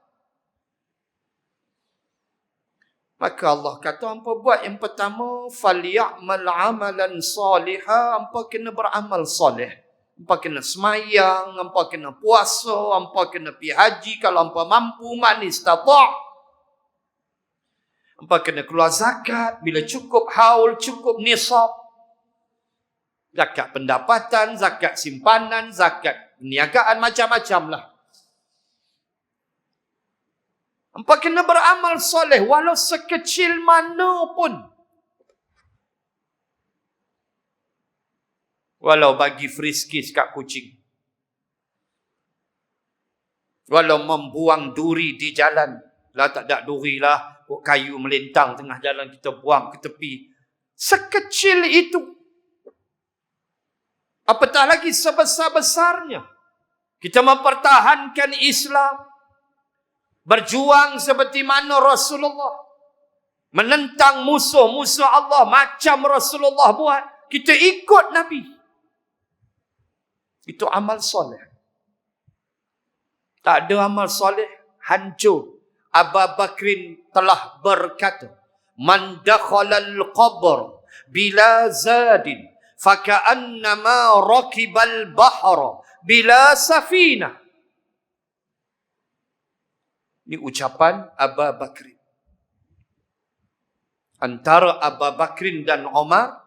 S1: Maka Allah kata, hampa buat yang pertama, falyamal amalan salihah, hampa kena beramal soleh. Hampa kena semayang, hampa kena puasa, hampa kena pergi haji kalau hampa mampu, man istata'. Hampa kena keluar zakat bila cukup haul, cukup nisab. Zakat pendapatan, zakat simpanan, zakat perniagaan, macam-macam lah. Hampa kena beramal soleh walau sekecil mana pun. Walau bagi friskis kat kucing. Walau membuang duri di jalan. Lah tak ada duri lah. Kayu melintang tengah jalan, kita buang ke tepi. Sekecil itu. Apatah lagi sebesar-besarnya. Kita mempertahankan Islam. Berjuang seperti mana Rasulullah. Menentang musuh-musuh Allah macam Rasulullah buat. Kita ikut Nabi. Itu amal soleh. Tak ada amal soleh, hancur. Abu Bakrin telah berkata, man dakhalal qabr bila zadin faka'annama rakibal bahra bila safina. Ini ucapan Abu Bakrin. Antara Abu Bakrin dan Umar,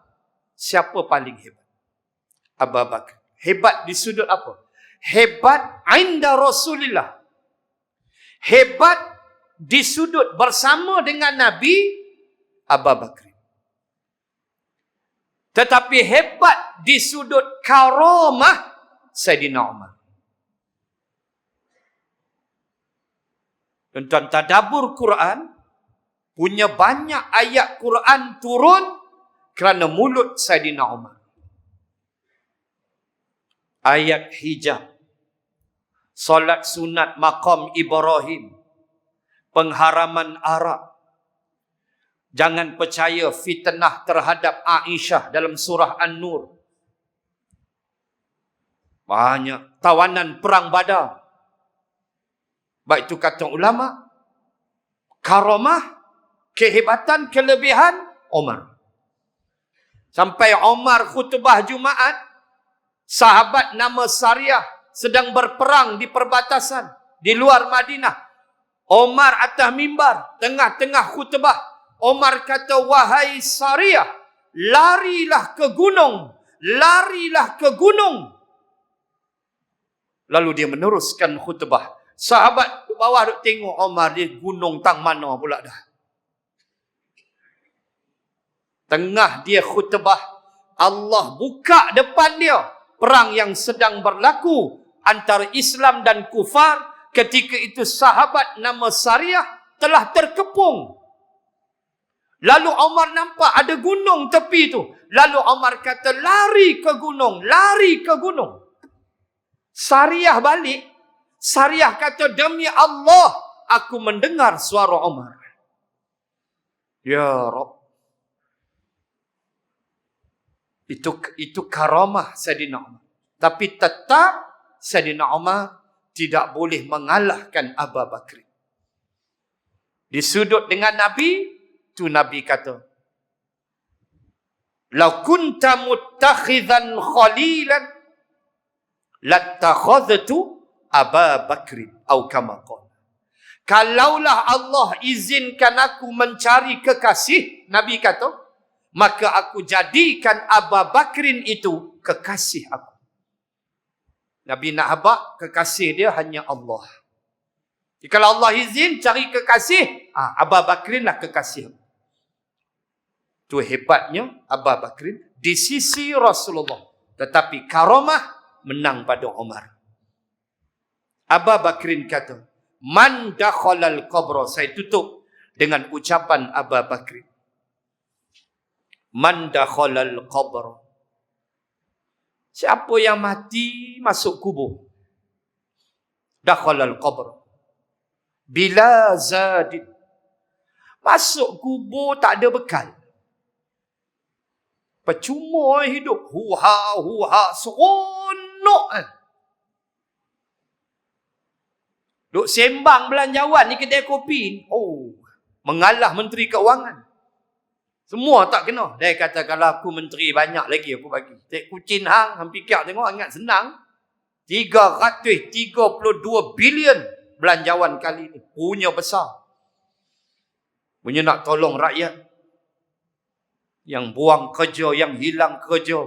S1: siapa paling hebat? Abu Bakr. Hebat di sudut apa? Hebat inda Rasulillah. Hebat di sudut bersama dengan Nabi, Abu Bakr. Tetapi hebat di sudut karamah, Sayyidina Umar. Tuan-tuan, tadabbur Quran, punya banyak ayat Quran turun kerana mulut Sayyidina Umar. Ayat hijab, solat sunat maqam Ibrahim, pengharaman arak, jangan percaya fitnah terhadap Aisyah dalam surah An-Nur. Banyak tawanan perang Badar. Baik itu kata ulama, karamah, kehebatan, kelebihan Umar. Sampai Umar khutbah Jumaat, sahabat nama Sariyah sedang berperang di perbatasan di luar Madinah. Umar atas mimbar, tengah-tengah khutbah, Umar kata, wahai Sariyah, larilah ke gunung, larilah ke gunung. Lalu dia meneruskan khutbah. Sahabat di bawah duk tengok Umar, dia gunung tang mana pula dah. Tengah dia khutbah, Allah buka depan dia perang yang sedang berlaku antara Islam dan kufar. Ketika itu sahabat nama Sariyah telah terkepung. Lalu Umar nampak ada gunung tepi itu. Lalu Umar kata, lari ke gunung, lari ke gunung. Sariyah balik. Sariyah kata, demi Allah, aku mendengar suara Umar. Ya Rabb. Itu karamah Sayyidina Umar. Tapi tetap Sayyidina Umar tidak boleh mengalahkan Abu Bakr. Di sudut dengan Nabi, tu Nabi kata, "Lau kunta muttakhidhan khalilan lattakhadhtu Abu Bakr atau kama qala." Kalaulah Allah izinkan aku mencari kekasih, Nabi kata, maka aku jadikan Abu Bakrin itu kekasih aku. Nabi nak habaq, kekasih dia hanya Allah. Jadi kalau Allah izin cari kekasih, Abu Bakrin lah kekasih. Itu hebatnya Abu Bakrin di sisi Rasulullah. Tetapi karamah menang pada Umar. Abu Bakrin kata, man dakhalal qabra. Saya tutup dengan ucapan Abu Bakrin. Man dakhalal qabra. Siapa yang mati masuk kubur. Dakhalal qabra. Bila zadid. Masuk kubur tak ada bekal. Percuma hidup. Huha, seronok. Duk sembang belanjawan ni kedai kopi. Oh, mengalah Menteri Keuangan. Semua tak kena. Dia kata kalau aku menteri banyak lagi aku bagi. Tek kucing hang fikir tengok ingat senang. 332 bilion belanjawan kali ni. Punya besar. Punya nak tolong rakyat. Yang buang kerja, yang hilang kerja.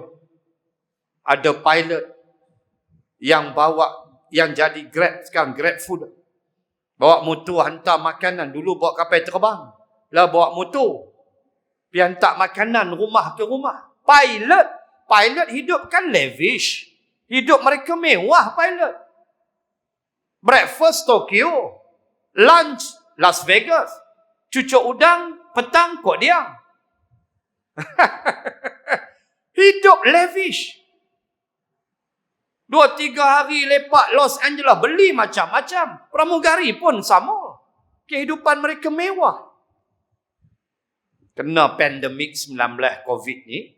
S1: Ada pilot yang bawa, yang jadi Grab sekarang, Grab Food. Bawa motor hantar makanan. Dulu bawa kapal terbang. Lah bawa motor. Dia hantar makanan rumah ke rumah. Pilot hidup kan lavish. Hidup mereka mewah pilot. Breakfast Tokyo. Lunch Las Vegas. Cucuk udang petang kok dia. Hidup lavish. 2-3 hari lepak Los Angeles. Beli macam-macam. Pramugari pun sama. Kehidupan mereka mewah. Kena pandemik 19 COVID ni.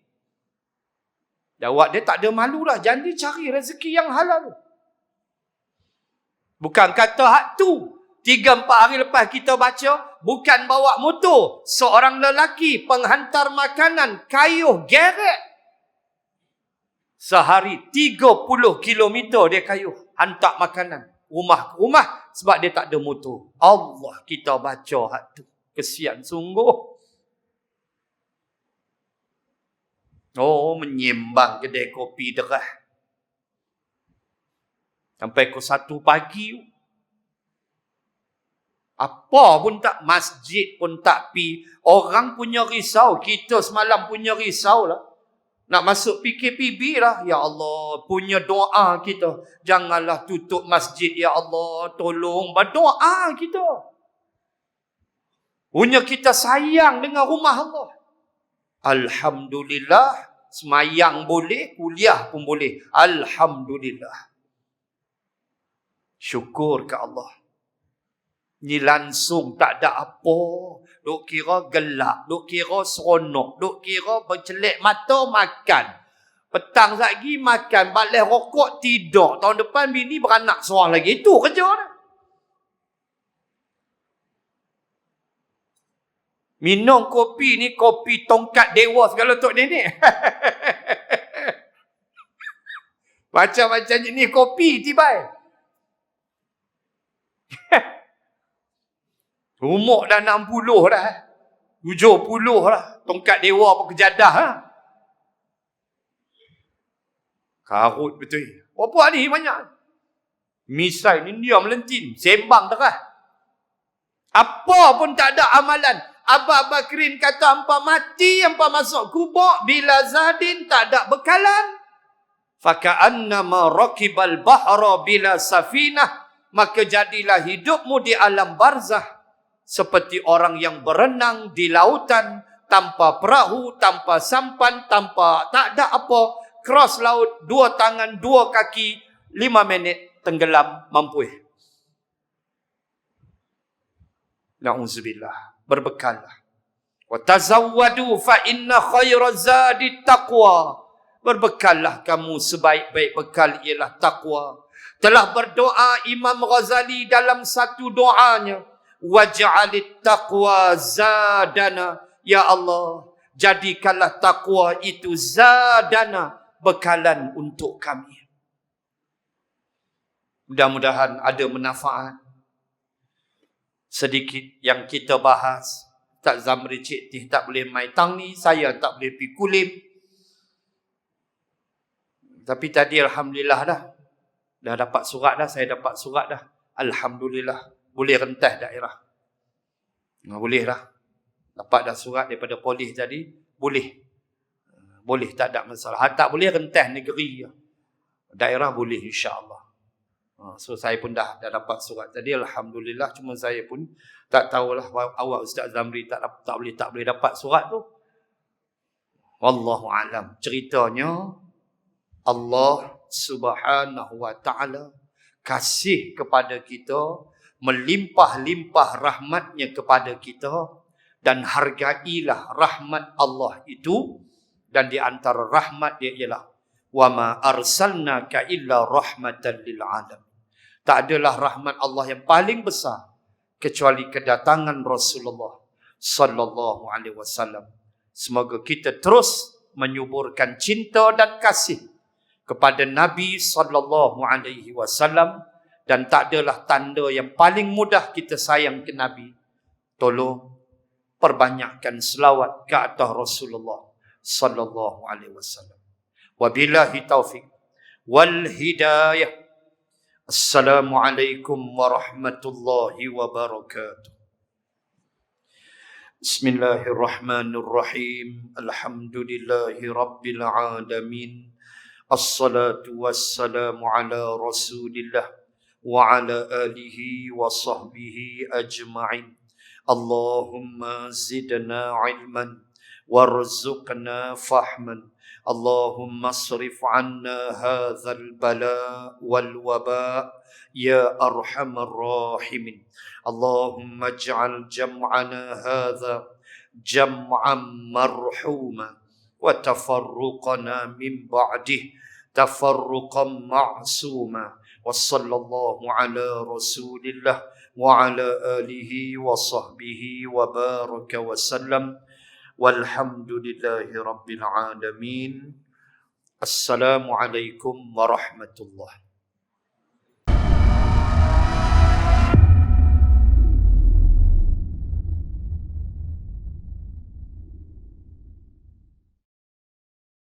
S1: Jawab dia tak ada malu lah. Jangan cari rezeki yang halal. Bukan kata hak tu. 3-4 hari lepas kita baca. Bukan bawa motor. Seorang lelaki penghantar makanan. Kayuh geret. Sehari 30 kilometer dia kayuh. Hantar makanan. Rumah ke rumah. Sebab dia tak ada motor. Allah kita baca hak tu. Kesian sungguh. Oh, menyembang kedai kopi derah. Sampai ke 1 pagi. Apa pun tak, masjid pun tak pi. Orang punya risau. Kita semalam punya risau lah. Nak masuk PKPB lah. Ya Allah, punya doa kita. Janganlah tutup masjid. Ya Allah, tolong. Berdoa kita. Punya kita sayang dengan rumah Allah. Alhamdulillah. Semayang boleh, kuliah pun boleh. Alhamdulillah. Syukur ke Allah. Ni langsung tak ada apa. Duk kira gelap. Duk kira seronok. Duk kira bercelik mata makan. Petang lagi makan. Balik rokok tidur. Tahun depan bini beranak seorang lagi. Itu kerja dia. Minum kopi ni kopi tongkat dewa segala tok nenek. Macam-macam ni kopi tibai. Umur dah 60 dah. 70 dah. Tongkat dewa apa kejadah. Ha? Karut betul. Apa ni banyak? Misai ni dia melentin. Sembang terah. Apa pun tak ada amalan. Abah Bakrin kata hampa mati, hampa masuk kubur bila zadin tak ada bekalan. Faka'annama raqibal bahra bila safinah. Maka jadilah hidupmu di alam barzah seperti orang yang berenang di lautan tanpa perahu, tanpa sampan, tanpa tak ada apa. Cross laut, 2 tangan, 2 kaki, 5 minit tenggelam mampu. Na'udzubillah. Berbekallah. Wa tazawwadu fa inna khairaz zadi taqwa. Berbekallah kamu, sebaik-baik bekal ialah takwa. Telah berdoa Imam Ghazali dalam satu doanya, waj'alit taqwa zadana. Ya Allah, jadikanlah takwa itu zadana, bekalan untuk kami. Mudah-mudahan ada manfaat. Sedikit yang kita bahas. Tak Zamri Cik Tih tak boleh mai tang ni. Saya tak boleh pergi kulim. Tapi tadi Alhamdulillah dah. Dah dapat surat dah. Saya dapat surat dah. Alhamdulillah. Boleh rentas daerah. Boleh dah. Dapat dah surat daripada polis tadi. Boleh. Boleh, tak ada masalah. Tak boleh rentas negeri. Daerah boleh insya-Allah. So saya pun dah dapat surat tadi. Alhamdulillah. Cuma saya pun tak tahulah awak Ustaz Zamri tak boleh dapat surat tu. Wallahu alam. Ceritanya Allah Subhanahu wa taala kasih kepada kita, melimpah-limpah rahmatnya kepada kita, dan hargailah rahmat Allah itu Dan di antara rahmat dia ialah wa ma arsalnaka illa rahmatan lil alamin. Tak adalah rahmat Allah yang paling besar kecuali kedatangan Rasulullah sallallahu alaihi wasallam. Semoga kita terus menyuburkan cinta dan kasih kepada Nabi sallallahu alaihi wasallam, dan tak adalah tanda yang paling mudah kita sayang ke Nabi. Tolong perbanyakkan selawat ke atas Rasulullah sallallahu alaihi wasallam. Wabillahi taufik wal hidayah. Assalamualaikum warahmatullahi wabarakatuh. Bismillahirrahmanirrahim. Alhamdulillahi rabbil alamin. Assalatu wassalamu ala Rasulillah wa ala alihi wa sahbihi ajma'in. Allahumma zidna ilman warzuqna fahman. Allahumma asrif 'anna hadzal bala wal waba ya arhamar rahimin. Allahumma ij'al jam'ana hadza jam'an marhuma wa tafarruqana min ba'dih tafarruqan ma'suma. Wa sallallahu ala Rasulillah wa ala alihi wa sahbihi wa baraka wa sallam. Walhamdulillahi rabbil alamin. Assalamualaikum warahmatullahi